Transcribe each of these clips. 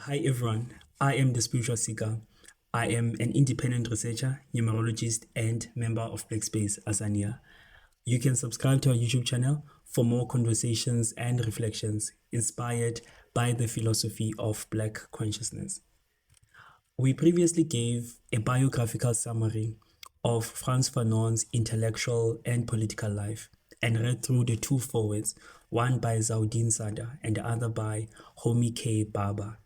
Hi everyone, I am the spiritual seeker. I am an independent researcher, numerologist, and member of Black Space Asania. You can subscribe to our YouTube channel for more conversations and reflections inspired by the philosophy of Black consciousness. We previously gave a biographical summary of Frantz Fanon's intellectual and political life and read through the two forwards, one by Zaudin Sada and the other by Homi K. Baba.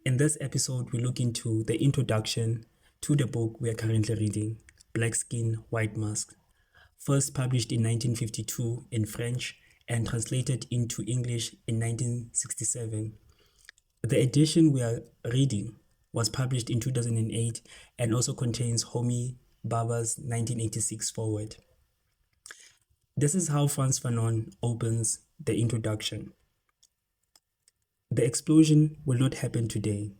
In this episode, we look into the introduction to the book we are currently reading, Black Skin, White Mask, first published in 1952 in French and translated into English in 1967. The edition we are reading was published in 2008 and also contains Homi Baba's 1986 foreword. This is how Frantz Fanon opens the introduction. The explosion will not happen today.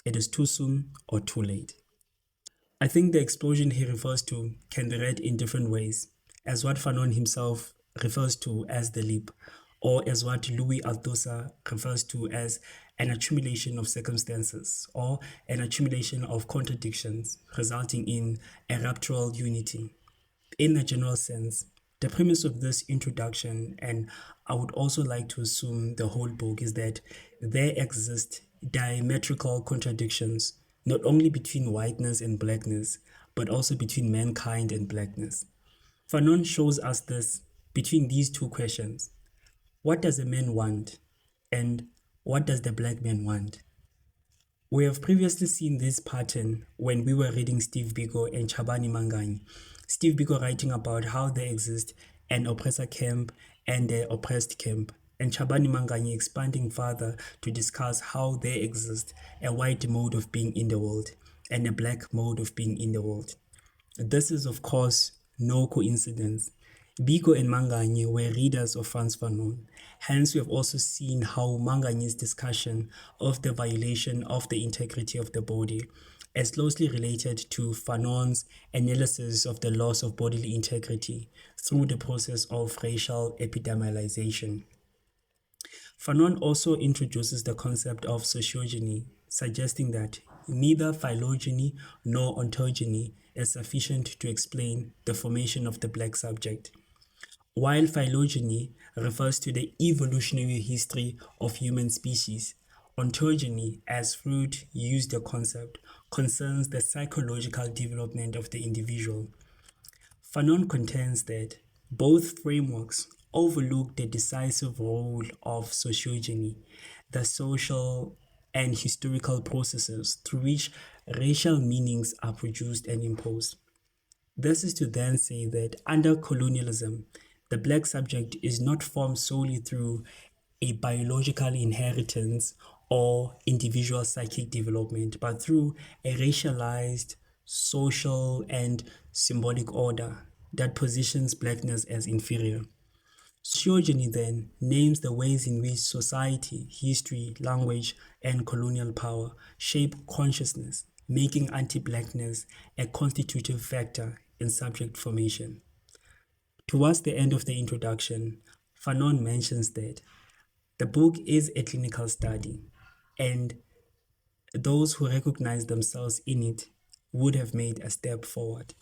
It is too soon or too late. I think the explosion he refers to can be read in different ways, as what Fanon himself refers to as the leap, or as what Louis Althusser refers to as an accumulation of circumstances, or an accumulation of contradictions, resulting in a ruptural unity. In a general sense, the premise of this introduction, and I would also like to assume the whole book, is that there exist diametrical contradictions, not only between whiteness and blackness, but also between mankind and blackness. Fanon shows us this between these two questions. What does a man want? And what does the black man want? We have previously seen this pattern when we were reading Steve Biko and Chabani Manganyi. Steve Biko writing about how there exists an oppressor camp and an oppressed camp, and Chabani Manganyi expanding further to discuss how there exists a white mode of being in the world and a black mode of being in the world. This is, of course, no coincidence. Biko and Manganyi were readers of Frantz Fanon. Hence, we have also seen how Manganyi's discussion of the violation of the integrity of the body is closely related to Fanon's analysis of the loss of bodily integrity through the process of racial epidemialization. Fanon also introduces the concept of sociogeny, suggesting that neither phylogeny nor ontogeny is sufficient to explain the formation of the black subject. While phylogeny refers to the evolutionary history of human species, ontogeny, as Freud used the concept, concerns the psychological development of the individual. Fanon contends that both frameworks overlook the decisive role of sociogeny, the social and historical processes through which racial meanings are produced and imposed. This is to then say that under colonialism, the black subject is not formed solely through a biological inheritance or individual psychic development, but through a racialized social and symbolic order that positions blackness as inferior. Sociogeny then names the ways in which society, history, language, and colonial power shape consciousness, making anti-Blackness a constitutive factor in subject formation. Towards the end of the introduction, Fanon mentions that the book is a clinical study, and those who recognize themselves in it would have made a step forward.